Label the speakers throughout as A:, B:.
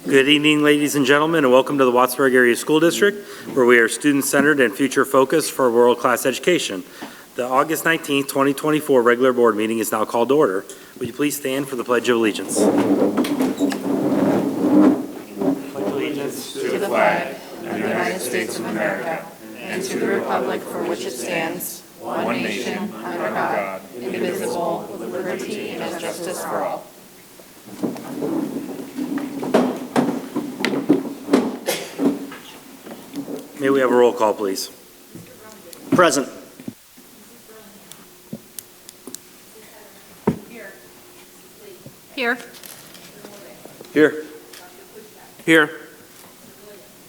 A: Good evening, ladies and gentlemen, and welcome to the Wattsburg Area School District, where we are student-centered and future-focused for world-class education. The August 19th, 2024 regular board meeting is now called to order. Would you please stand for the Pledge of Allegiance?
B: To the flag of the United States of America and to the republic for which it stands, one nation, under God, indivisible, with liberty and justice for all.
A: May we have a roll call, please?
C: Present.
B: Here.
C: Here.
D: Here.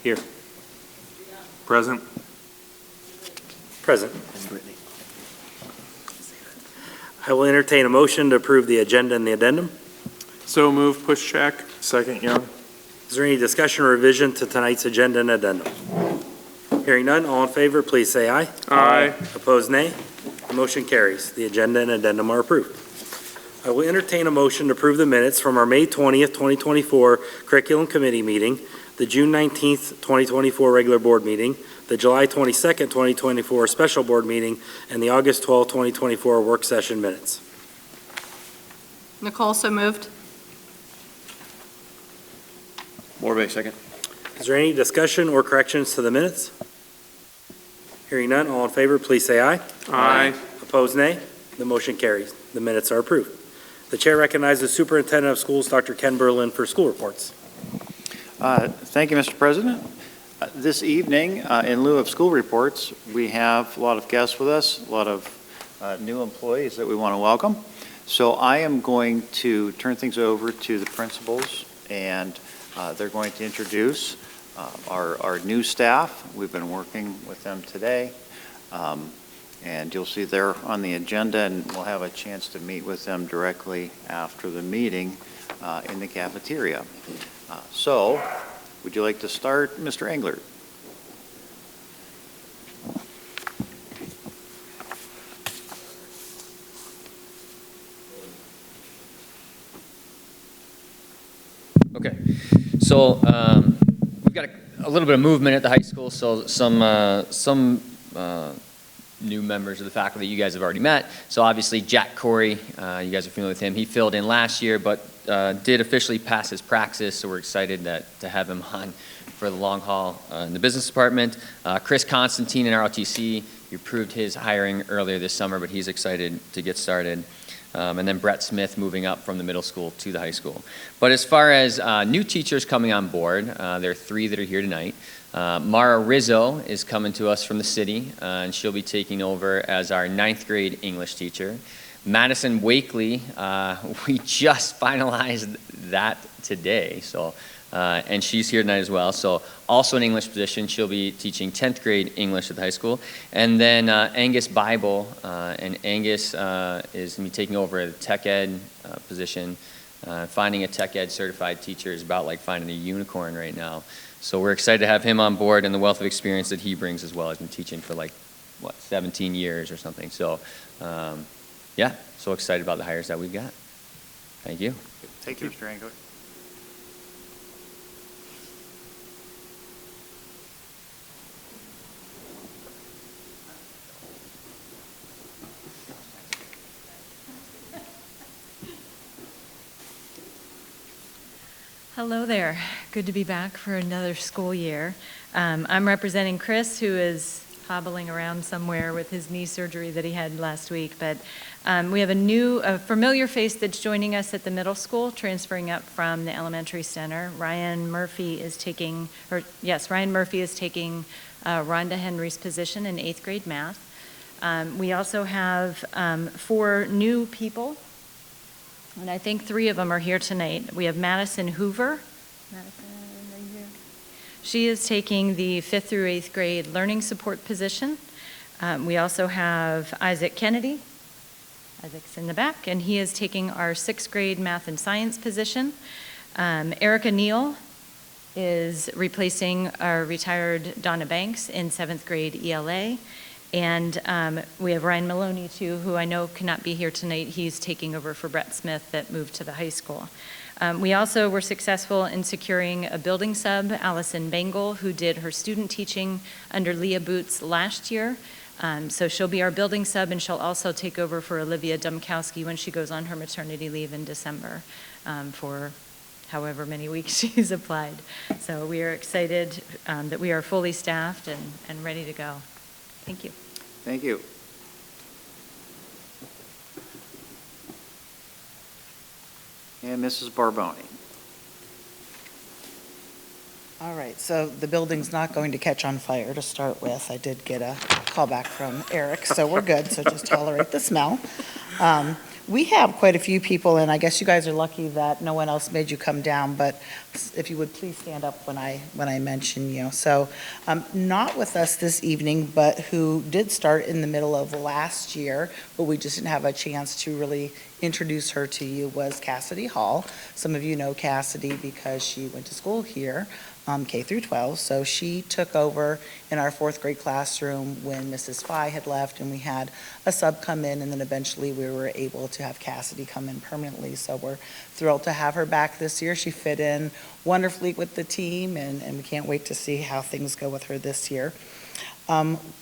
A: Here.
D: Present.
A: Present. I will entertain a motion to approve the agenda and the addendum.
D: So move, Pushcheck. Second, Young.
A: Is there any discussion or revision to tonight's agenda and addendum? Hearing none, all in favor, please say aye.
D: Aye.
A: Opposed, nay. The motion carries. The agenda and addendum are approved. I will entertain a motion to approve the minutes from our May 20th, 2024 Curriculum Committee meeting, the June 19th, 2024 regular board meeting, the July 22nd, 2024 special board meeting, and the August 12th, 2024 work session minutes.
B: Nicole, so moved.
C: Morvay, second.
A: Is there any discussion or corrections to the minutes? Hearing none, all in favor, please say aye.
D: Aye.
A: Opposed, nay. The motion carries. The minutes are approved. The chair recognizes Superintendent of Schools, Dr. Ken Berlin, for school reports.
E: Thank you, Mr. President. This evening, in lieu of school reports, we have a lot of guests with us, a lot of new employees that we want to welcome. So I am going to turn things over to the principals, and they're going to introduce our new staff. We've been working with them today, and you'll see they're on the agenda, and we'll have a chance to meet with them directly after the meeting in the cafeteria. So, would you like to start, Mr. Englert?
F: Okay, so we've got a little bit of movement at the high school, so some new members of the faculty you guys have already met. So obviously Jack Corey, you guys are familiar with him. He filled in last year, but did officially pass his praxis, so we're excited to have him on for the long haul in the business department. Chris Constantine in ROTC, you approved his hiring earlier this summer, but he's excited to get started. And then Brett Smith moving up from the middle school to the high school. But as far as new teachers coming on board, there are 3 that are here tonight. Mara Rizzo is coming to us from the city, and she'll be taking over as our 9th grade English teacher. Madison Wakely, we just finalized that today, so and she's here tonight as well. So also an English position. She'll be teaching 10th grade English at the high school. And then Angus Bible, and Angus is going to be taking over the tech ed position. Finding a tech ed certified teacher is about like finding a unicorn right now. So we're excited to have him on board, and the wealth of experience that he brings as well. He's been teaching for like, 17 years or something. So yeah, so excited about the hires that we've got. Thank you.
E: Thank you, Mr. Englert.
G: Hello there. Good to be back for another school year. I'm representing Chris, who is hobbling around somewhere with his knee surgery that he had last week. But we have a familiar face that's joining us at the middle school, transferring up from the elementary center. Ryan Murphy is taking Rhonda Henry's position in 8th grade math. We also have 4 new people, and I think 3 of them are here tonight. We have Madison Hoover. Madison, are you here? She is taking the 5th through 8th grade learning support position. We also have Isaac Kennedy. Isaac's in the back, and he is taking our 6th grade math and science position. Erica Neal is replacing our retired Donna Banks in 7th grade ELA. And we have Ryan Maloney, too, who I know cannot be here tonight. He's taking over for Brett Smith that moved to the high school. We also were successful in securing a building sub, Allison Bengal, who did her student teaching under Leah Boots last year. So she'll be our building sub, and she'll also take over for Olivia Dumkowski when she goes on her maternity leave in December for however many weeks she's applied. So we are excited that we are fully staffed and ready to go. Thank you.
E: Thank you. And Mrs. Barboni.
B: All right, so the building's not going to catch on fire to start with. I did get a call back from Eric, so we're good, so just tolerate the smell. We have quite a few people, and I guess you guys are lucky that no one else made you come down, but if you would please stand up when I mention you. So, not with us this evening, but who did start in the middle of last year, but we just didn't have a chance to really introduce her to you, was Cassidy Hall. Some of you know Cassidy because she went to school here, K through 12. So she took over in our fourth grade classroom when Mrs. Fye had left, and we had a sub come in, and then eventually we were able to have Cassidy come in permanently. So we're thrilled to have her back this year. She fit in wonderfully with the team, and we can't wait to see how things go with her this year.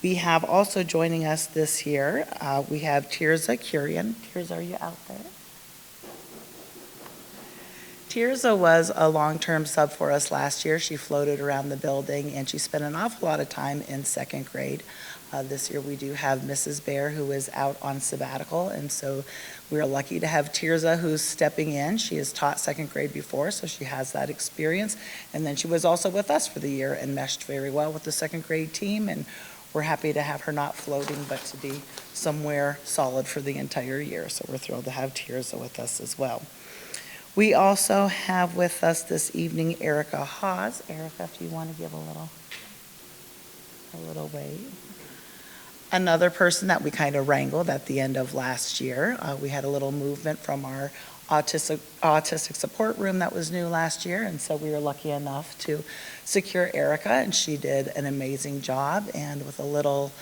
B: We have also joining us this year, we have Tirza Kurian. Tirza, are you out there? Tirza was a long-term sub for us last year. She floated around the building, and she spent an awful lot of time in second grade. This year we do have Mrs. Bear, who is out on sabbatical, and so we're lucky to have Tirza, who's stepping in. She has taught second grade before, so she has that experience. And then she was also with us for the year and meshed very well with the second grade team, and we're happy to have her not floating, but to be somewhere solid for the entire year. So we're thrilled to have Tirza with us as well. We also have with us this evening Erica Hawes. Erica, if you want to give a little wave. Another person that we kind of wrangled at the end of last year. We had a little movement from our autistic support room that was new last year, and so we were lucky enough to secure Erica, and she did an amazing job. And with a little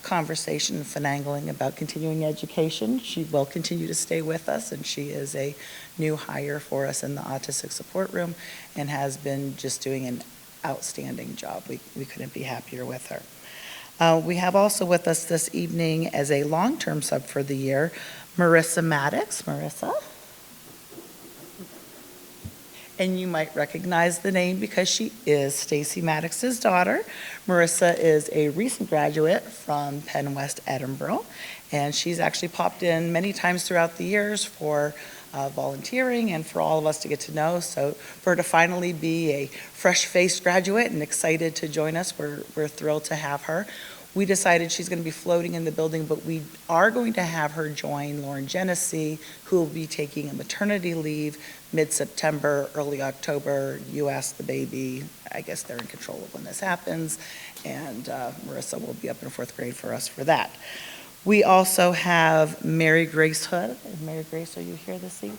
B: conversation and finagling about continuing education, she will continue to stay with us, and she is a new hire for us in the autistic support room and has been just doing an outstanding job. We couldn't be happier with her. We have also with us this evening as a long-term sub for the year, Marissa Maddox. Marissa? And you might recognize the name because she is Stacy Maddox's daughter. Marissa is a recent graduate from Penn West Edinburgh, and she's actually popped in many times throughout the years for volunteering and for all of us to get to know. So for her to finally be a fresh-faced graduate and excited to join us, we're thrilled to have her. We decided she's going to be floating in the building, but we are going to have her join Lauren Genesee, who will be taking a maternity leave mid-September, early October. You ask the baby, I guess they're in control of when this happens, and Marissa will be up in fourth grade for us for that. We also have Mary Grace Hood. Mary Grace, are you here this evening?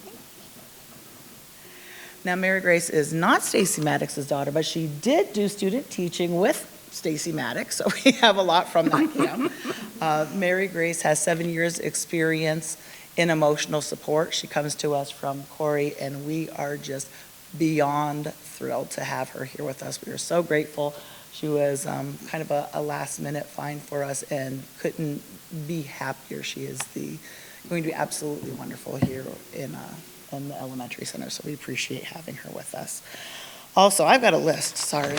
B: Now, Mary Grace is not Stacy Maddox's daughter, but she did do student teaching with Stacy Maddox, so we have a lot from that camp. Mary Grace has 7 years experience in emotional support. She comes to us from Corey, and we are just beyond thrilled to have her here with us. We are so grateful. She was kind of a last-minute find for us and couldn't be happier. She is going to be absolutely wonderful here in the elementary center, so we appreciate having her with us. Also, I've got a list, sorry,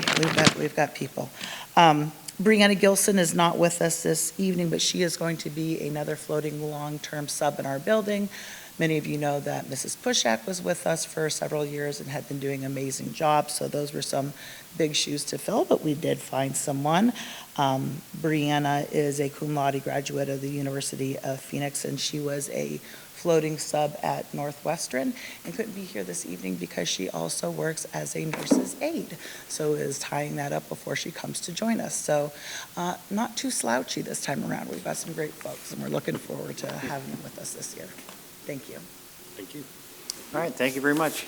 B: we've got people. Brianna Gilson is not with us this evening, but she is going to be another floating long-term sub in our building. Many of you know that Mrs. Pushak was with us for several years and had been doing an amazing job, so those were some big shoes to fill, but we did find someone. Brianna is a cum laude graduate of the University of Phoenix, and she was a floating sub at Northwestern and couldn't be here this evening because she also works as a nurse's aide, so is tying that up before she comes to join us. So not too slouchy this time around. We've got some great folks, and we're looking forward to having them with us this year. Thank you.
A: Thank you.
E: All right, thank you very much.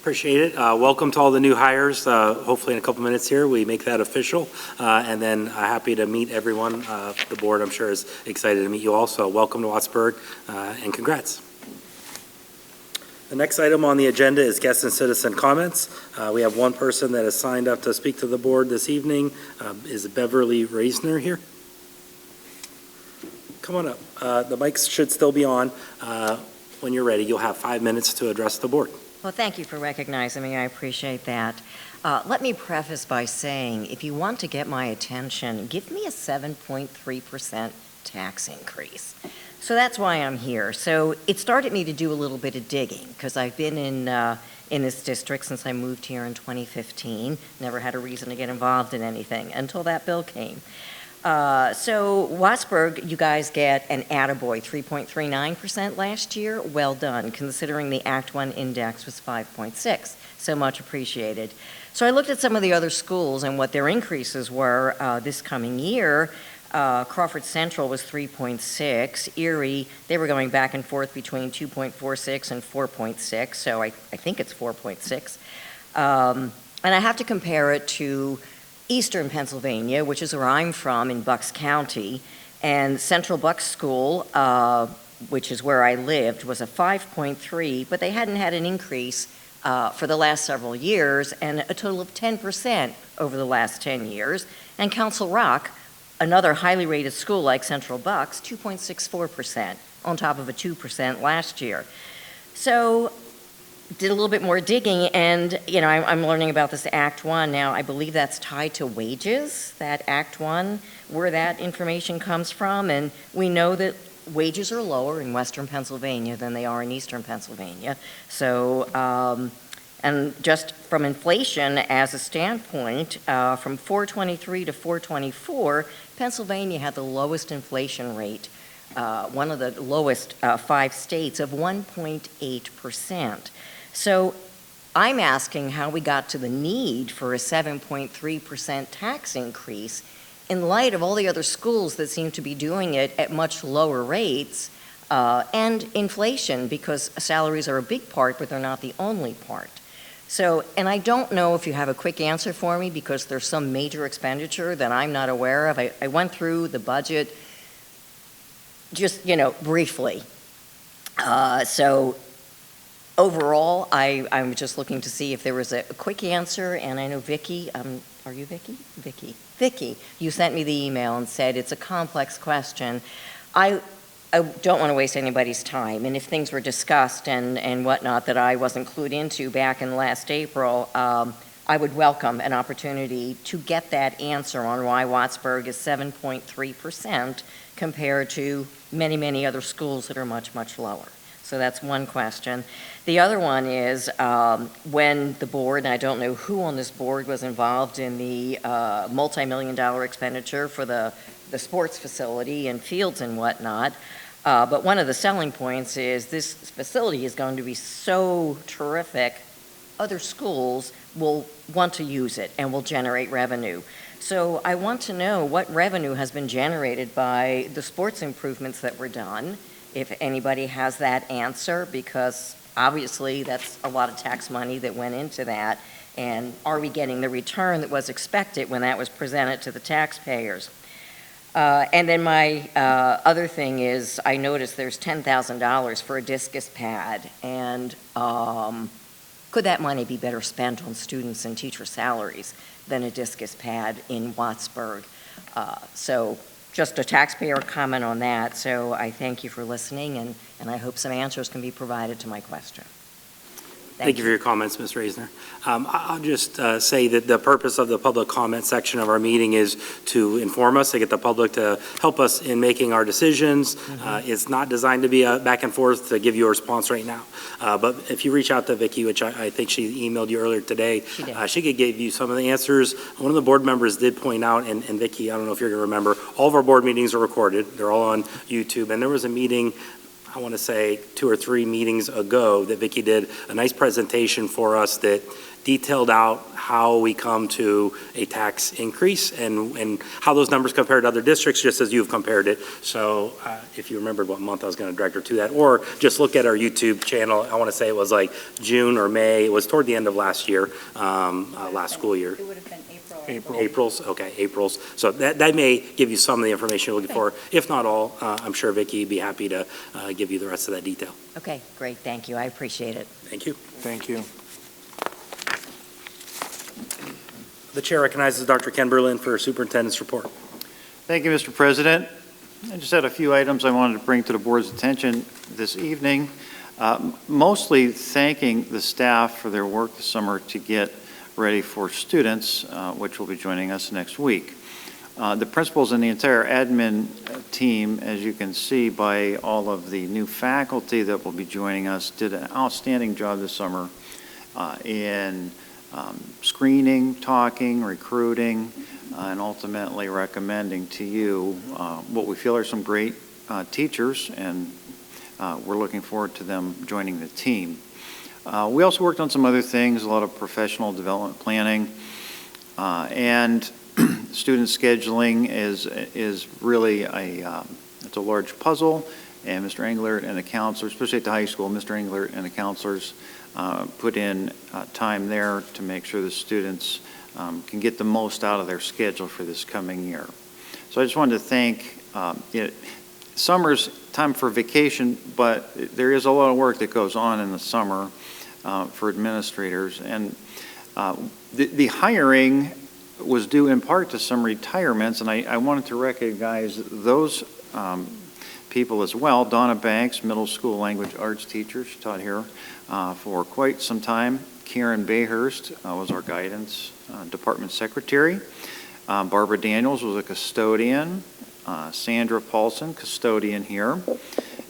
A: Appreciate it. Welcome to all the new hires. Hopefully in a couple minutes here, we make that official. And then happy to meet everyone. The board, I'm sure, is excited to meet you all. So welcome to Wattsburg and congrats. The next item on the agenda is guest and citizen comments. We have one person that has signed up to speak to the board this evening. Is Beverly Reisner here? Come on up. The mics should still be on. When you're ready, you'll have 5 minutes to address the board.
H: Well, thank you for recognizing me. I appreciate that. Let me preface by saying, if you want to get my attention, give me a 7.3% tax increase. So that's why I'm here. So it started me to do a little bit of digging, because I've been in this district since I moved here in 2015. Never had a reason to get involved in anything until that bill came. So Wattsburg, you guys get an attaboy, 3.39% last year. Well done, considering the Act 1 index was 5.6. So much appreciated. So I looked at some of the other schools and what their increases were this coming year. Crawford Central was 3.6. Erie, they were going back and forth between 2.46 and 4.6, so I think it's 4.6. And I have to compare it to Eastern Pennsylvania, which is where I'm from in Bucks County, and Central Bucks School, which is where I lived, was a 5.3, but they hadn't had an increase for the last several years, and a total of 10% over the last 10 years. And Council Rock, another highly rated school like Central Bucks, 2.64% on top of a 2% last year. So did a little bit more digging, and I'm learning about this Act 1 now. I believe that's tied to wages, that Act 1, where that information comes from, and we know that wages are lower in Western Pennsylvania than they are in Eastern Pennsylvania. So, and just from inflation as a standpoint, from 423 to 424, Pennsylvania had the lowest inflation rate, one of the lowest 5 states, of 1.8%. So I'm asking how we got to the need for a 7.3% tax increase in light of all the other schools that seem to be doing it at much lower rates, and inflation, because salaries are a big part, but they're not the only part. So, and I don't know if you have a quick answer for me, because there's some major expenditure that I'm not aware of. I went through the budget just, briefly. So overall, I'm just looking to see if there was a quick answer, and I know Vicki, are you Vicki? Vicki, you sent me the email and said it's a complex question. I don't want to waste anybody's time, and if things were discussed and whatnot that I wasn't clued into back in last April, I would welcome an opportunity to get that answer on why Wattsburg is 7.3% compared to many, many other schools that are much, much lower. So that's one question. The other one is when the board, and I don't know who on this board was involved in the multi-million-dollar expenditure for the sports facility and fields and whatnot, but one of the selling points is this facility is going to be so terrific, other schools will want to use it and will generate revenue. So I want to know what revenue has been generated by the sports improvements that were done, if anybody has that answer, because obviously that's a lot of tax money that went into that, and are we getting the return that was expected when that was presented to the taxpayers? And then my other thing is, I noticed there's $10,000 for a discus pad, and could that money be better spent on students and teacher salaries than a discus pad in Wattsburg? So just a taxpayer comment on that. So I thank you for listening, and I hope some answers can be provided to my question.
A: Thank you for your comments, Ms. Reisner. I'll just say that the purpose of the public comment section of our meeting is to inform us, to get the public to help us in making our decisions. It's not designed to be a back and forth to give you a response right now. But if you reach out to Vicki, which I think she emailed you earlier today, she could give you some of the answers. One of the board members did point out, and Vicki, I don't know if you're going to remember, all of our board meetings are recorded. They're all on YouTube. And there was a meeting, I want to say 2 or 3 meetings ago, that Vicki did a nice presentation for us that detailed out how we come to a tax increase and how those numbers compare to other districts, just as you've compared it. So if you remembered what month I was going to direct her to that, or just look at our YouTube channel. I want to say it was like June or May. It was toward the end of last year, last school year.
G: It would have been
D: April.
A: April's, okay, April's. So that may give you some of the information you're looking for. If not all, I'm sure Vicki would be happy to give you the rest of that detail.
H: Okay, great, thank you, I appreciate it.
A: Thank you.
D: Thank you.
A: The chair recognizes Dr. Ken Berlin for superintendent's report.
E: Thank you, Mr. President. I just had a few items I wanted to bring to the board's attention this evening, mostly thanking the staff for their work this summer to get ready for students, which will be joining us next week. The principals and the entire admin team, as you can see by all of the new faculty that will be joining us, did an outstanding job this summer in screening, talking, recruiting, and ultimately recommending to you what we feel are some great teachers, and we're looking forward to them joining the team. We also worked on some other things, a lot of professional development planning, and student scheduling is really it's a large puzzle, and Mr. Englert and the counselors, especially at the high school, Mr. Englert and the counselors put in time there to make sure the students can get the most out of their schedule for this coming year. So I just wanted to thank, summer's time for vacation, but there is a lot of work that goes on in the summer for administrators. And the hiring was due in part to some retirements, and I wanted to recognize those people as well. Donna Banks, middle school language arts teacher, she taught here for quite some time. Karen Bayhurst was our guidance department secretary. Barbara Daniels was a custodian. Sandra Paulson, custodian here.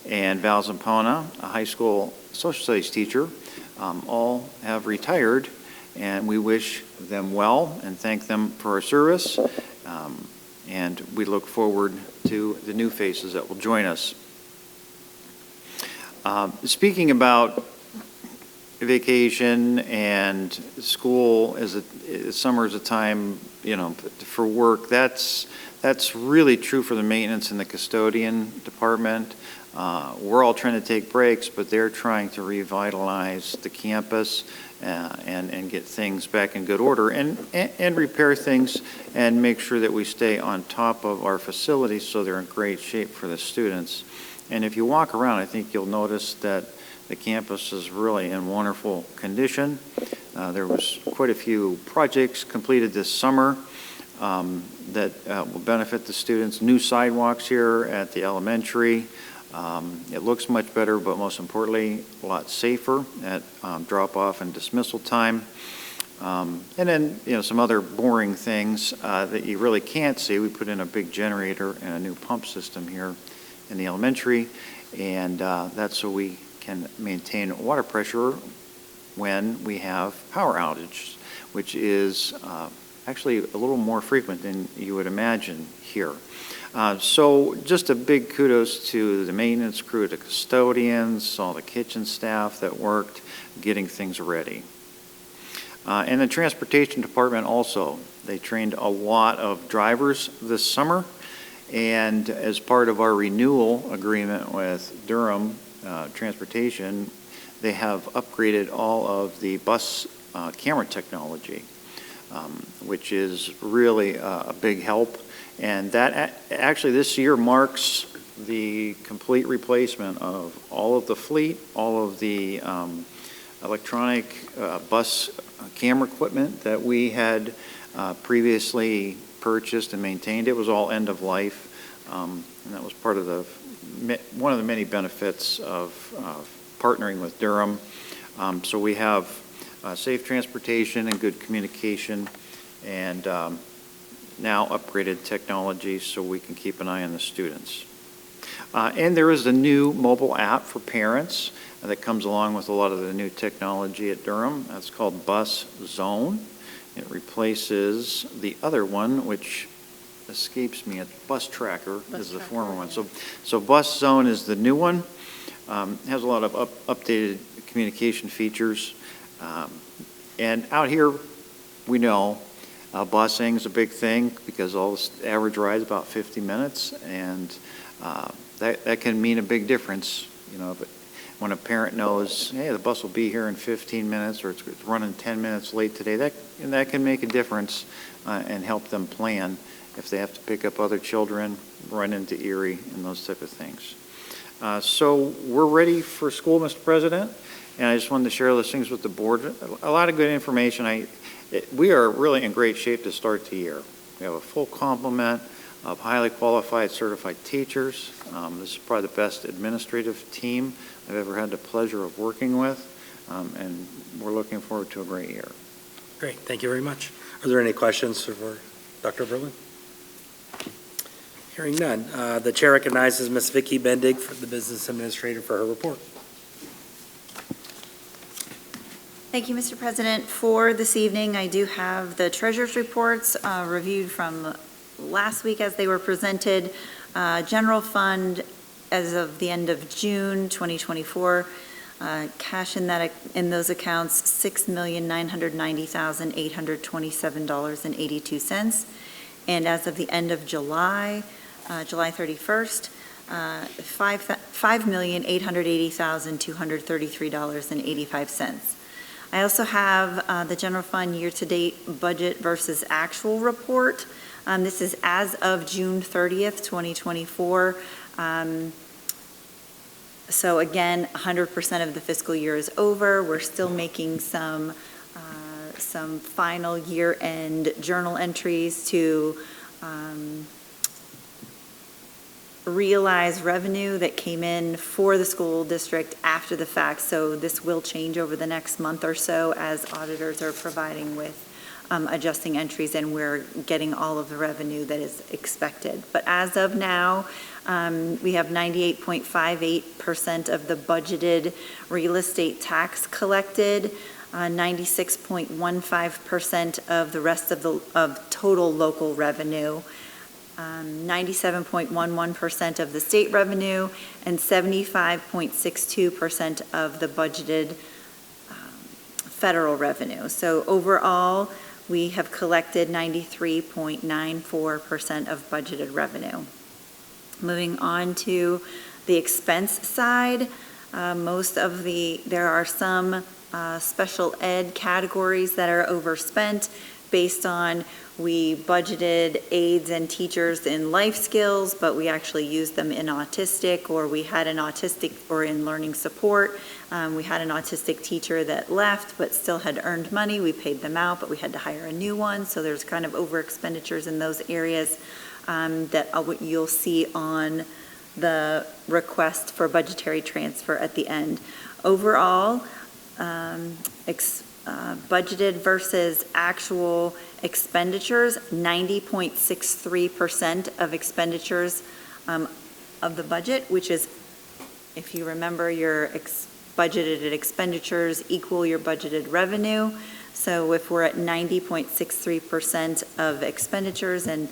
E: And Val Zampona, a high school social studies teacher. All have retired, and we wish them well and thank them for our service. And we look forward to the new faces that will join us. Speaking about vacation and school, summer is a time, for work. That's really true for the maintenance and the custodian department. We're all trying to take breaks, but they're trying to revitalize the campus and get things back in good order and repair things and make sure that we stay on top of our facilities so they're in great shape for the students. And if you walk around, I think you'll notice that the campus is really in wonderful condition. There was quite a few projects completed this summer that will benefit the students. New sidewalks here at the elementary. It looks much better, but most importantly, a lot safer at drop-off and dismissal time. And then, some other boring things that you really can't see. We put in a big generator and a new pump system here in the elementary, and that's so we can maintain water pressure when we have power outages, which is actually a little more frequent than you would imagine here. So just a big kudos to the maintenance crew, the custodians, all the kitchen staff that worked getting things ready. And the transportation department also, they trained a lot of drivers this summer. And as part of our renewal agreement with Durham Transportation, they have upgraded all of the bus camera technology, which is really a big help. And that actually this year marks the complete replacement of all of the fleet, all of the electronic bus camera equipment that we had previously purchased and maintained. It was all end of life, and that was part of one of the many benefits of partnering with Durham. So we have safe transportation and good communication, and now upgraded technology so we can keep an eye on the students. And there is a new mobile app for parents that comes along with a lot of the new technology at Durham. That's called Bus Zone. It replaces the other one, which escapes me. Bus Tracker is the former one. So Bus Zone is the new one. Has a lot of updated communication features. And out here, we know busing is a big thing because the average ride is about 50 minutes, and that can mean a big difference. But when a parent knows, hey, the bus will be here in 15 minutes, or it's running 10 minutes late today, that can make a difference and help them plan if they have to pick up other children, run into Erie, and those type of things. So we're ready for school, Mr. President, and I just wanted to share those things with the board. A lot of good information. We are really in great shape to start the year. We have a full complement of highly qualified certified teachers. This is probably the best administrative team I've ever had the pleasure of working with, and we're looking forward to a great year.
A: Great, thank you very much. Are there any questions for Dr. Berlin? Hearing none. The chair recognizes Ms. Vicki Bendig, the business administrator, for her report.
I: Thank you, Mr. President. For this evening, I do have the treasurer's reports reviewed from last week as they were presented. General fund as of the end of June 2024, cash in those accounts, $6,990,827.82. And as of the end of July 31st, $5,880,233.85. I also have the general fund year-to-date budget versus actual report. This is as of June 30th, 2024. So again, 100% of the fiscal year is over. We're still making some final year-end journal entries to realize revenue that came in for the school district after the fact. So this will change over the next month or so as auditors are providing with adjusting entries, and we're getting all of the revenue that is expected. But as of now, we have 98.58% of the budgeted real estate tax collected, 96.15% of the rest of total local revenue, 97.11% of the state revenue, and 75.62% of the budgeted federal revenue. So overall, we have collected 93.94% of budgeted revenue. Moving on to the expense side, there are some special ed categories that are overspent based on we budgeted aides and teachers in life skills, but we actually used them in autistic, or we had an autistic, or in learning support. We had an autistic teacher that left but still had earned money. We paid them out, but we had to hire a new one. So there's kind of over expenditures in those areas that you'll see on the request for budgetary transfer at the end. Overall, budgeted versus actual expenditures, 90.63% of expenditures of the budget, which is, if you remember, your budgeted expenditures equal your budgeted revenue. So if we're at 90.63% of expenditures and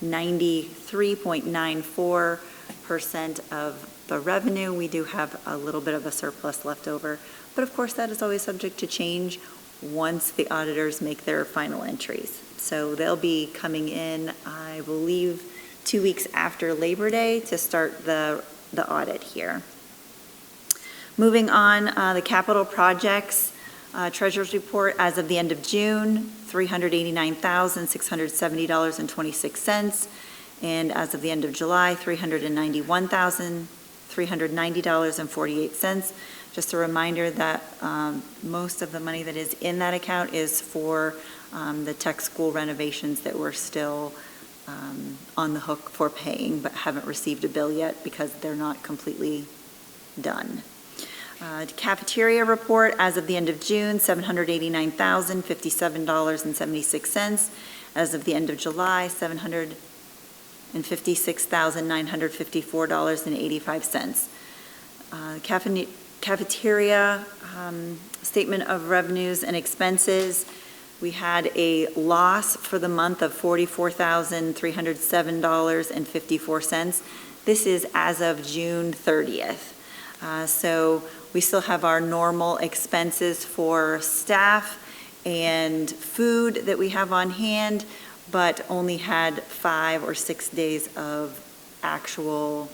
I: 93.94% of the revenue, we do have a little bit of a surplus left over. But of course, that is always subject to change once the auditors make their final entries. So they'll be coming in, I believe, 2 weeks after Labor Day to start the audit here. Moving on, the capital projects treasurer's report as of the end of June, $389,670.26. And as of the end of July, $391,390.48. Just a reminder that most of the money that is in that account is for the tech school renovations that we're still on the hook for paying, but haven't received a bill yet because they're not completely done. Cafeteria report as of the end of June, $789,057.76. As of the end of July, $756,954.85. Cafeteria statement of revenues and expenses. We had a loss for the month of $44,307.54. This is as of June 30th. So we still have our normal expenses for staff and food that we have on hand, but only had 5 or 6 days of actual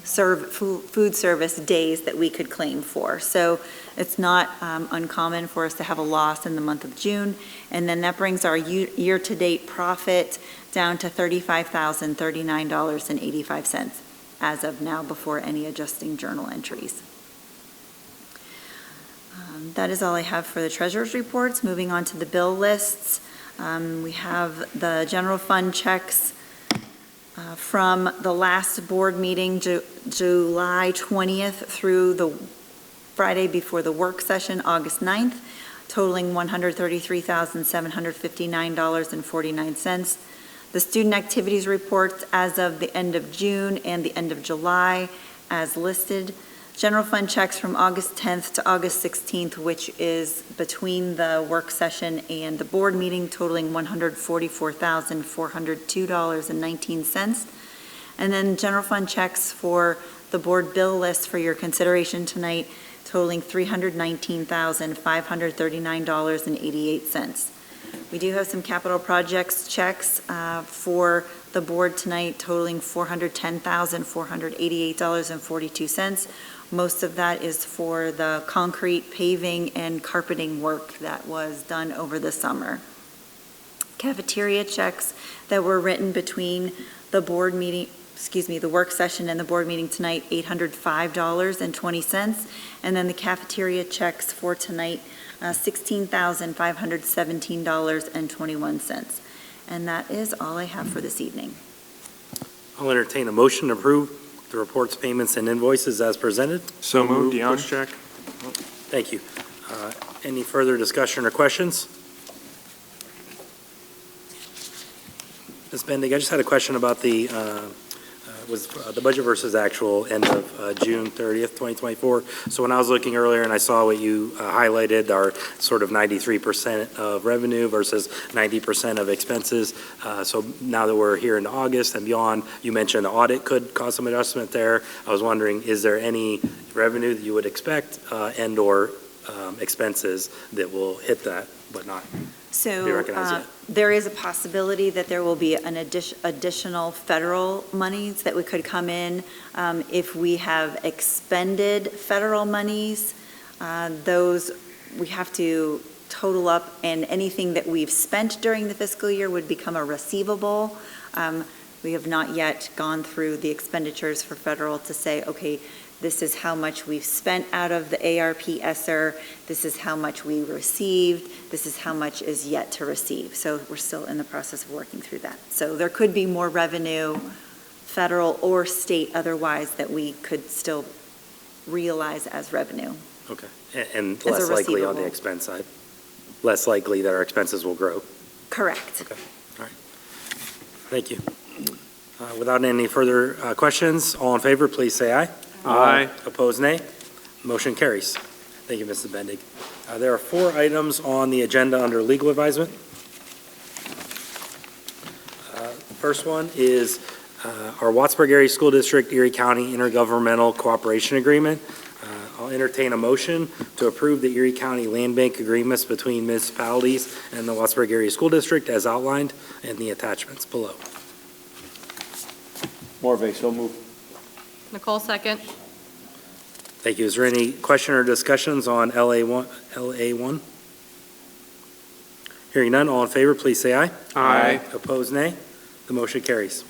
I: food service days that we could claim for. So it's not uncommon for us to have a loss in the month of June. And then that brings our year-to-date profit down to $35,039.85 as of now, before any adjusting journal entries. That is all I have for the treasurer's reports. Moving on to the bill lists. We have the general fund checks from the last board meeting, July 20th, through the Friday before the work session, August 9th, totaling $133,759.49. The student activities reports as of the end of June and the end of July as listed. General fund checks from August 10th to August 16th, which is between the work session and the board meeting, totaling $144,402.19. And then general fund checks for the board bill list for your consideration tonight, totaling $319,539.88. We do have some capital projects checks for the board tonight, totaling $410,488.42. Most of that is for the concrete paving and carpeting work that was done over the summer. Cafeteria checks that were written between the board meeting, the work session and the board meeting tonight, $805.20. And then the cafeteria checks for tonight, $16,517.21. And that is all I have for this evening.
A: I'll entertain a motion to approve the reports, payments, and invoices as presented.
D: So moved, Young.
A: Push check. Thank you. Any further discussion or questions? Ms. Bendig, I just had a question about the budget versus actual end of June 30th, 2024. So when I was looking earlier and I saw what you highlighted, our sort of 93% of revenue versus 90% of expenses. So now that we're here in August and beyond, you mentioned the audit could cause some adjustment there. I was wondering, is there any revenue that you would expect and/or expenses that will hit that but not be
I: So
A: recognized yet?
I: there is a possibility that there will be an additional federal monies that we could come in. If we have expended federal monies, those we have to total up, and anything that we've spent during the fiscal year would become a receivable. We have not yet gone through the expenditures for federal to say, okay, this is how much we've spent out of the ARP ESSER, this is how much we received, this is how much is yet to receive. So we're still in the process of working through that. So there could be more revenue, federal or state otherwise, that we could still realize as revenue.
A: Okay. And
I: As a
A: less likely on the
I: receivable.
A: expense side? Less likely that our expenses will grow?
I: Correct.
A: Okay. All right. Thank you. Without any further questions, all in favor, please say aye.
D: Aye.
A: Opposed, nay. Motion carries. Thank you, Mrs. Bendig. There are 4 items on the agenda under legal advisement. First one is our Wattsburg Area School District, Erie County Intergovernmental Cooperation Agreement. I'll entertain a motion to approve the Erie County Land Bank agreements between municipalities and the Wattsburg Area School District as outlined in the attachments below.
C: Morvay, so moved.
J: Nicole, second.
A: Thank you. Is there any question or discussions on LA1? Hearing none, all in favor, please say aye.
D: Aye.
A: Opposed, nay. The motion carries.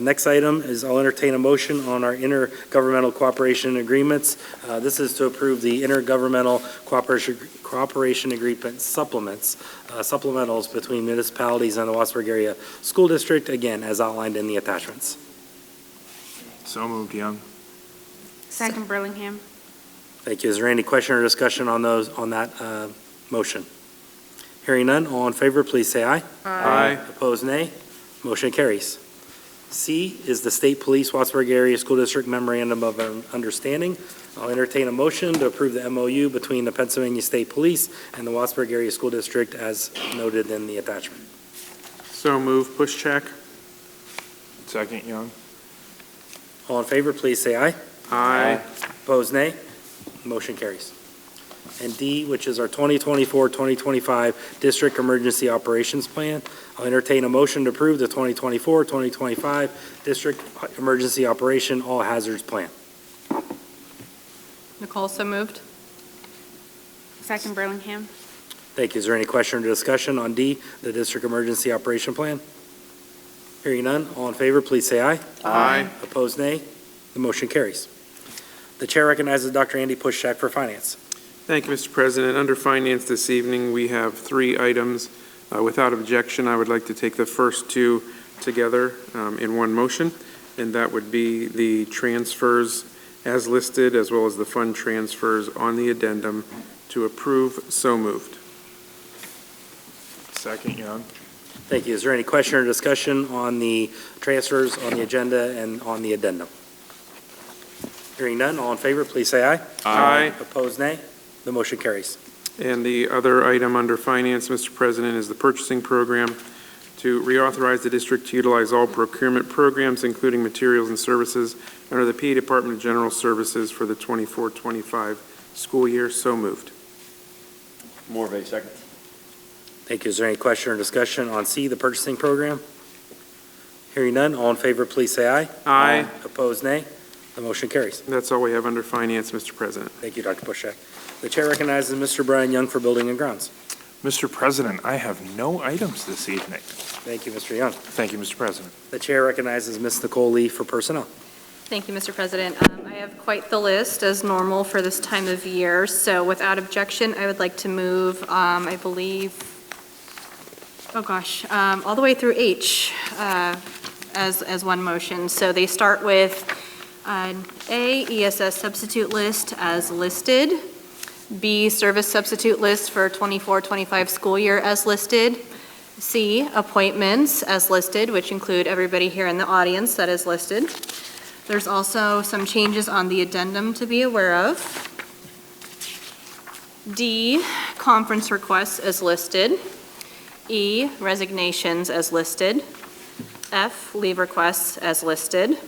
A: Next item is I'll entertain a motion on our intergovernmental cooperation agreements. This is to approve the intergovernmental cooperation agreement supplementals between municipalities and the Wattsburg Area School District, again, as outlined in the attachments.
D: So moved, Young.
J: Second, Burlingham.
A: Thank you. Is there any question or discussion on that motion? Hearing none, all in favor, please say aye.
D: Aye.
A: Opposed, nay. Motion carries. C is the State Police Wattsburg Area School District Memorandum of Understanding. I'll entertain a motion to approve the MOU between the Pennsylvania State Police and the Wattsburg Area School District as noted in the attachment.
D: So moved, push check. Second, Young.
A: All in favor, please say aye.
D: Aye.
A: Opposed, nay. Motion carries. and D, which is our 2024-2025 District Emergency Operations Plan. I'll entertain a motion to approve the 2024-2025 District Emergency Operation All Hazards Plan.
J: Nicole, so moved. Second, Burlingham.
A: Thank you. Is there any question or discussion on D, the District Emergency Operation Plan? Hearing none, all in favor, please say aye.
D: Aye.
A: Opposed, nay. The motion carries. The chair recognizes Dr. Andy Pushchak for finance.
D: Thank you, Mr. President. Under finance this evening, we have 3 items. Without objection, I would like to take the first 2 together in one motion, and that would be the transfers as listed, as well as the fund transfers on the addendum to approve. So moved. Second, Young.
A: Thank you. Is there any question or discussion on the transfers on the agenda and on the addendum? Hearing none, all in favor, please say aye.
D: Aye.
A: Opposed, nay. The motion carries.
D: And the other item under finance, Mr. President, is the purchasing program to reauthorize the district to utilize all procurement programs, including materials and services, under the PA Department of General Services for the 24-25 school year. So moved.
C: Morvay, second.
A: Thank you. Is there any question or discussion on C, the purchasing program? Hearing none, all in favor, please say aye.
D: Aye.
A: Opposed, nay. The motion carries.
D: That's all we have under finance, Mr. President.
A: Thank you, Dr. Pushchak. The chair recognizes Mr. Brian Young for Building and Grounds.
K: Mr. President, I have no items this evening.
A: Thank you, Mr. Young.
K: Thank you, Mr. President.
A: The chair recognizes Ms. Nicole Lee for Personnel.
J: Thank you, Mr. President. I have quite the list as normal for this time of year, so without objection, I would like to move, I believe, all the way through H as one motion. So they start with A, ESS substitute list as listed, B, service substitute list for 24-25 school year as listed, C, appointments as listed, which include everybody here in the audience that is listed. There's also some changes on the addendum to be aware of. D, conference requests as listed. E, resignations as listed. F, leave requests as listed.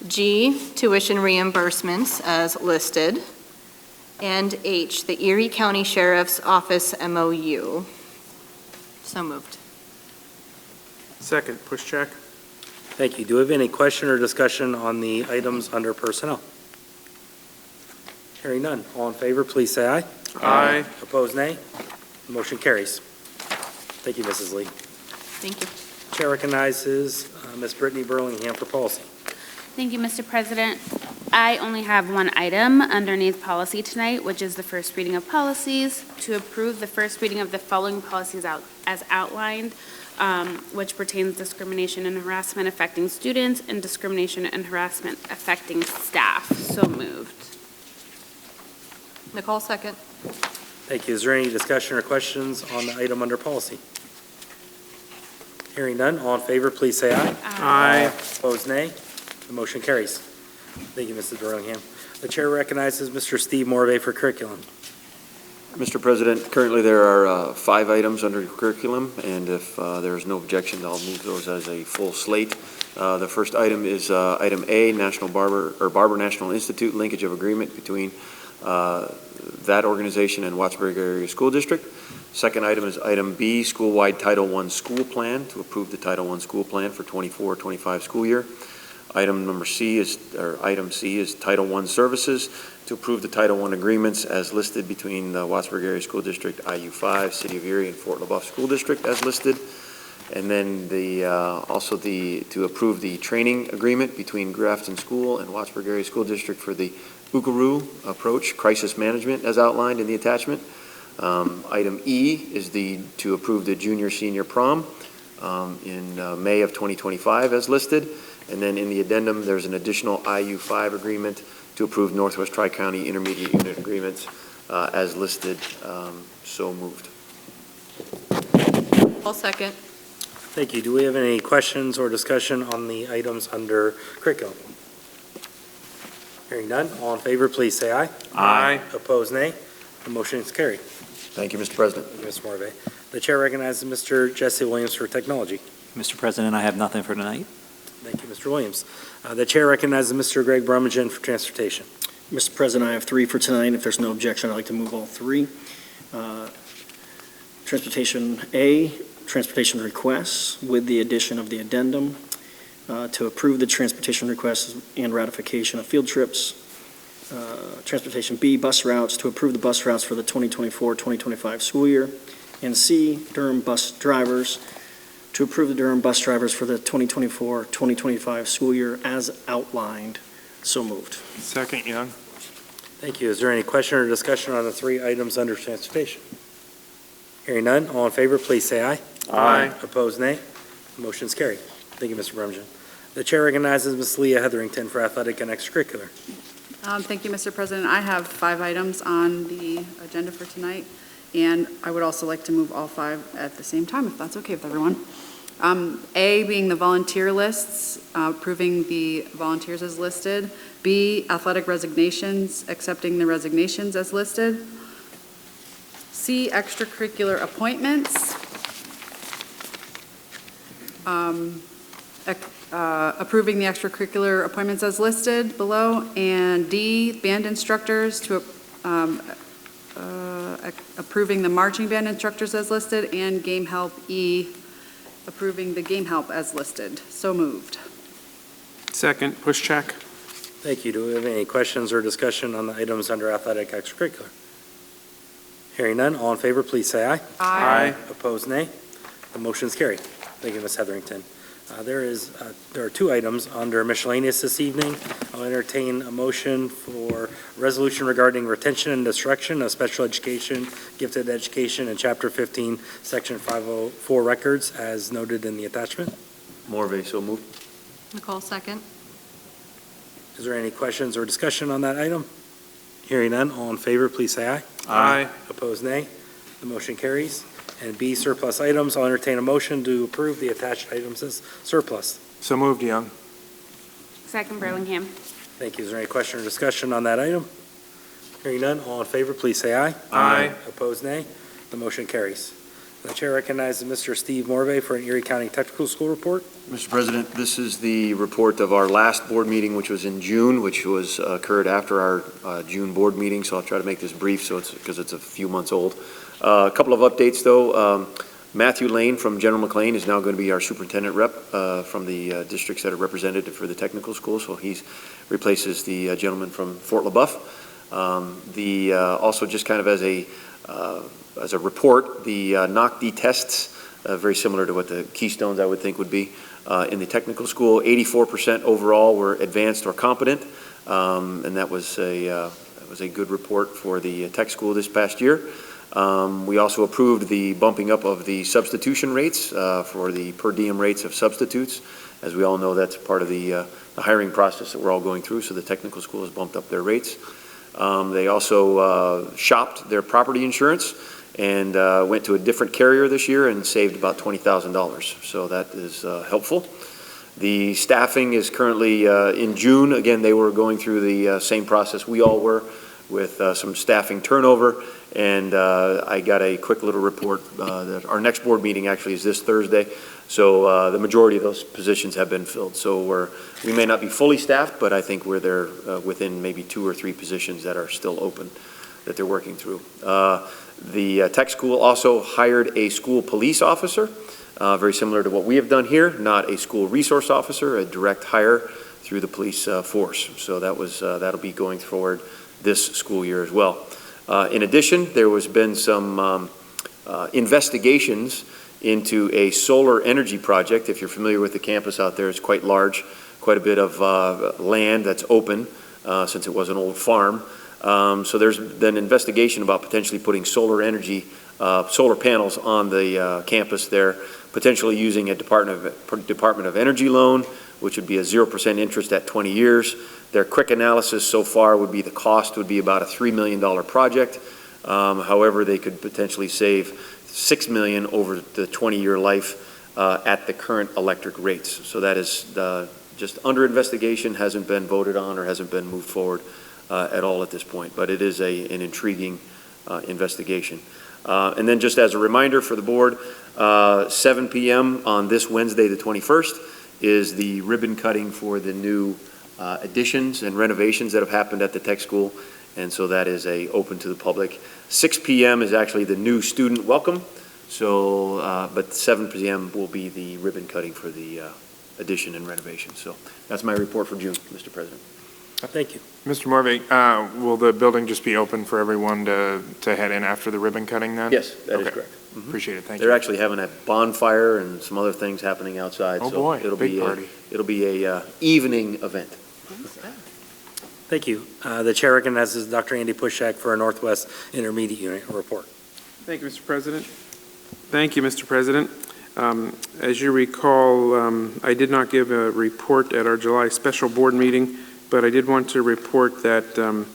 J: G, tuition reimbursements as listed. And H, the Erie County Sheriff's Office MOU. So moved.
D: Second, Pushchak.
A: Thank you. Do we have any question or discussion on the items under Personnel? Hearing none. All in favor, please say aye.
D: Aye.
A: Opposed, nay. The motion carries. Thank you, Mrs. Lee.
J: Thank you.
A: Chair recognizes Ms. Brittany Burlingham for Policy.
L: Thank you, Mr. President. I only have one item underneath policy tonight, which is the first reading of policies, to approve the first reading of the following policies as outlined, which pertains discrimination and harassment affecting students and discrimination and harassment affecting staff. So moved.
J: Nicole, second.
A: Thank you. Is there any discussion or questions on the item under Policy? Hearing none. All in favor, please say aye.
D: Aye.
A: Opposed, nay. The motion carries. Thank you, Mrs. Burlingham. The chair recognizes Mr. Steve Morvay for Curriculum.
C: Mr. President, currently there are 5 items under curriculum, and if there is no objection, I'll move those as a full slate. The first item is item A, Barber National Institute linkage of agreement between that organization and Wattsburg Area School District. Second item is item B, school-wide Title I school plan, to approve the Title I school plan for 24-25 school year. Item C is Title I services, to approve the Title I agreements as listed between the Wattsburg Area School District, IU5, City of Erie, and Fort LaBeouf School District as listed. And then to approve the training agreement between Grafton School and Wattsburg Area School District for the Ukaroo approach crisis management as outlined in the attachment. Item E is to approve the junior-senior prom in May of 2025 as listed. And then in the addendum, there's an additional IU5 agreement to approve Northwest Tri-County Intermediate Unit agreements as listed. So moved.
J: I'll second.
A: Thank you. Do we have any questions or discussion on the items under Curriculum? Hearing none. All in favor, please say aye.
D: Aye.
A: Opposed, nay. The motion is carried.
C: Thank you, Mr. President.
A: Thank you, Mr. Morvay. The chair recognizes Mr. Jesse Williams for Technology.
M: Mr. President, I have nothing for tonight.
A: Thank you, Mr. Williams. The chair recognizes Mr. Greg Brummagen for Transportation.
M: Mr. President, I have three for tonight. If there's no objection, I'd like to move all three. Transportation A, transportation requests with the addition of the addendum to approve the transportation requests and ratification of field trips. Transportation B, bus routes, to approve the bus routes for the 2024-2025 school year. And C, Durham bus drivers, to approve the Durham bus drivers for the 2024-2025 school year as outlined. So moved.
K: Second, Young.
A: Thank you. Is there any question or discussion on the three items under transportation? Hearing none, all in favor, please say aye.
K: Aye.
A: Opposed, nay. Motion's carried. Thank you, Mr. Brumjian. The chair recognizes Ms. Leah Hetherington for athletic and extracurricular.
N: Thank you, Mr. President. I have 5 items on the agenda for tonight, and I would also like to move all 5 at the same time, if that's okay with everyone. A being the volunteer lists, approving the volunteers as listed. B, athletic resignations, accepting the resignations as listed. C, extracurricular appointments. Approving the extracurricular appointments as listed below. And D, band instructors, to approving the marching band instructors as listed. And game help E, approving the game help as listed. So moved.
D: Second, Pushcheck.
A: Thank you. Do we have any questions or discussion on the items under athletic extracurricular? Hearing none, all in favor, please say aye.
D: Aye.
A: Opposed, nay. The motion's carried. Thank you, Ms. Hetherington. There are 2 items under miscellaneous this evening. I'll entertain a motion for resolution regarding retention and destruction of special education, gifted education, and Chapter 15, Section 504 records, as noted in the attachment.
C: Morve, so moved.
J: Nicole, second.
A: Is there any questions or discussion on that item? Hearing none, all in favor, please say aye.
D: Aye.
A: Opposed, nay. The motion carries. And B, surplus items, I'll entertain a motion to approve the attached items as surplus.
K: So moved, Young.
L: Second, Burlingham.
A: Thank you. Is there any question or discussion on that item? Hearing none, all in favor, please say aye.
D: Aye.
A: Opposed, nay. The motion carries. The chair recognizes Mr. Steve Morve for an Erie County Technical School report.
C: Mr. President, this is the report of our last board meeting, which was in June, which was occurred after our June board meeting, so I'll try to make this brief because it's a few months old. A couple of updates, though. Matthew Lane from General McLean is now going to be our superintendent rep from the districts that are represented for the technical school, so he replaces the gentleman from Fort LaBeouf. Also, just kind of as a report, the NOCD tests, very similar to what the Keystones I would think would be in the technical school. 84% overall were advanced or competent, and that was a good report for the tech school this past year. We also approved the bumping up of the substitution rates for the per diem rates of substitutes. As we all know, that's part of the hiring process that we're all going through, so the technical school has bumped up their rates. They also shopped their property insurance and went to a different carrier this year and saved about $20,000, so that is helpful. The staffing is currently in June. Again, they were going through the same process we all were with some staffing turnover, and I got a quick little report that our next board meeting actually is this Thursday, so the majority of those positions have been filled. So we may not be fully staffed, but I think we're there within maybe 2 or 3 positions that are still open that they're working through. The tech school also hired a school police officer, very similar to what we have done here, not a school resource officer, a direct hire through the police force. So that'll be going forward this school year as well. In addition, there has been some investigations into a solar energy project. If you're familiar with the campus out there, it's quite large, quite a bit of land that's open since it was an old farm. So there's been investigation about potentially putting solar energy, solar panels on the campus there, potentially using a Department of Energy loan, which would be a 0% interest at 20 years. Their quick analysis so far would be the cost would be about a $3 million project. However, they could potentially save $6 million over the 20-year life at the current electric rates. So that is just under investigation, hasn't been voted on or hasn't been moved forward at all at this point, but it is an intriguing investigation. And then just as a reminder for the board, 7 p.m. on this Wednesday, the 21st, is the ribbon cutting for the new additions and renovations that have happened at the tech school, and so that is open to the public. 6 p.m. is actually the new student welcome, so, but 7 p.m. will be the ribbon cutting for the addition and renovation. So that's my report for June, Mr. President.
A: Thank you.
K: Mr. Morvay, will the building just be open for everyone to head in after the ribbon cutting then?
C: Yes, that is
K: Okay.
C: correct.
K: Appreciate it, thank
C: They're
K: you.
C: actually having a bonfire and some other things happening outside.
K: Oh,
C: so
K: boy,
C: it'll
K: big
C: be
K: party.
C: It'll be a evening event.
A: Thank you. The chair recognizes Dr. Andy Pushak for a Northwest Intermediate Unit report.
D: Thank you, Mr. President. Thank you, Mr. President. As you recall, I did not give a report at our July special board meeting, but I did want to report that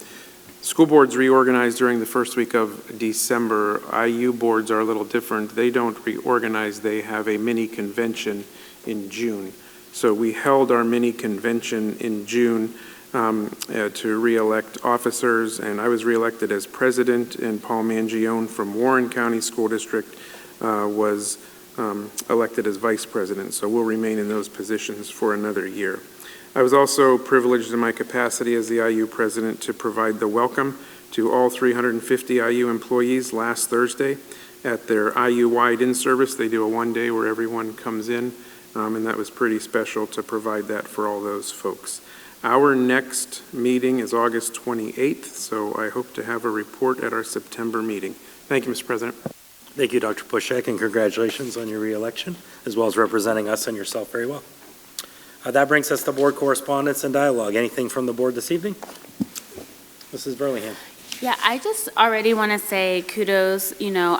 D: school boards reorganized during the first week of December. IU boards are a little different. They don't reorganize. They have a mini convention in June. So we held our mini convention in June to re-elect officers, and I was re-elected as president, and Paul Mangione from Warren County School District was elected as vice president. So we'll remain in those positions for another year. I was also privileged in my capacity as the IU president to provide the welcome to all 350 IU employees last Thursday at their IU-wide in-service. They do a one-day where everyone comes in, and that was pretty special to provide that for all those folks. Our next meeting is August 28th, so I hope to have a report at our September meeting. Thank you, Mr. President.
A: Thank you, Dr. Pushak, and congratulations on your reelection, as well as representing us and yourself very well. That brings us to board correspondence and dialogue. Anything from the board this evening? Mrs. Burlingham.
L: Yeah, I just already want to say kudos,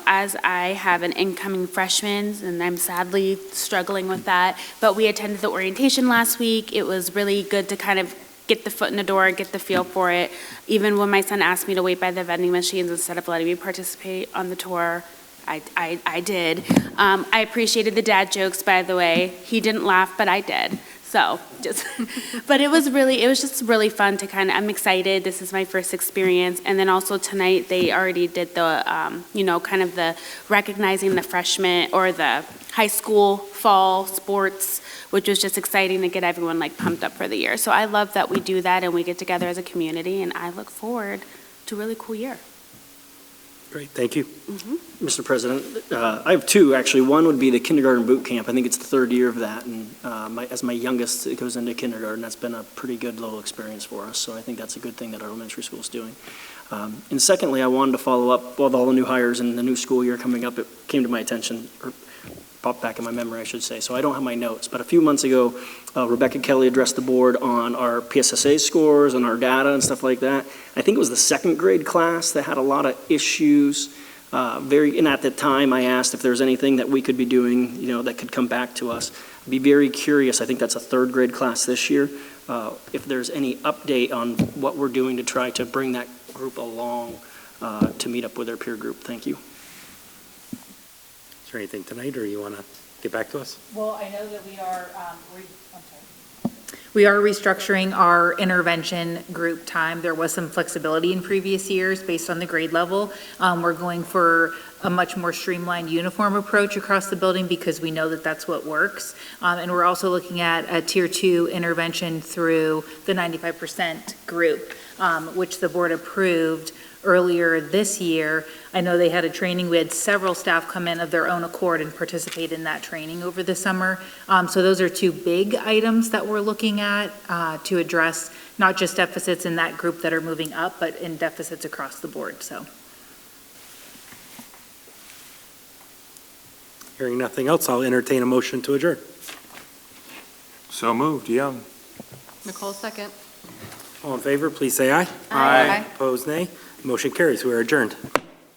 L: as I have an incoming freshman, and I'm sadly struggling with that, but we attended the orientation last week. It was really good to kind of get the foot in the door, get the feel for it. Even when my son asked me to wait by the vending machines instead of letting me participate on the tour, I did. I appreciated the dad jokes, by the way. He didn't laugh, but I did. So but it was just really fun to I'm excited. This is my first experience. And then also tonight, they already did the, kind of the recognizing the freshmen or the high school fall sports, which was just exciting to get everyone pumped up for the year. So I love that we do that and we get together as a community, and I look forward to a really cool year.
A: Great, thank you.
M: Mr. President, I have two, actually. One would be the kindergarten boot camp. I think it's the third year of that, and as my youngest goes into kindergarten, that's been a pretty good little experience for us, so I think that's a good thing that our elementary school is doing. And secondly, I wanted to follow up with all the new hires and the new school year coming up. It came to my attention, or popped back in my memory, I should say, so I don't have my notes, but a few months ago, Rebecca Kelly addressed the board on our PSSA scores and our data and stuff like that. I think it was the second grade class that had a lot of issues. And at the time, I asked if there was anything that we could be doing, that could come back to us. I'd be very curious. I think that's a third grade class this year. If there's any update on what we're doing to try to bring that group along to meet up with their peer group. Thank you.
A: Is there anything tonight, or you want to get back to us?
O: Well, I know that we are restructuring our intervention group time. There was some flexibility in previous years based on the grade level. We're going for a much more streamlined uniform approach across the building because we know that that's what works. And we're also looking at a tier 2 intervention through the 95% group, which the board approved earlier this year. I know they had a training. We had several staff come in of their own accord and participate in that training over the summer. So those are two big items that we're looking at to address not just deficits in that group that are moving up, but in deficits across the board. So,
A: Hearing nothing else, I'll entertain a motion to adjourn.
K: So moved, Young.
J: Nicole, second.
A: All in favor, please say aye.
J: Aye.
A: Opposed, nay. Motion carries. We are adjourned.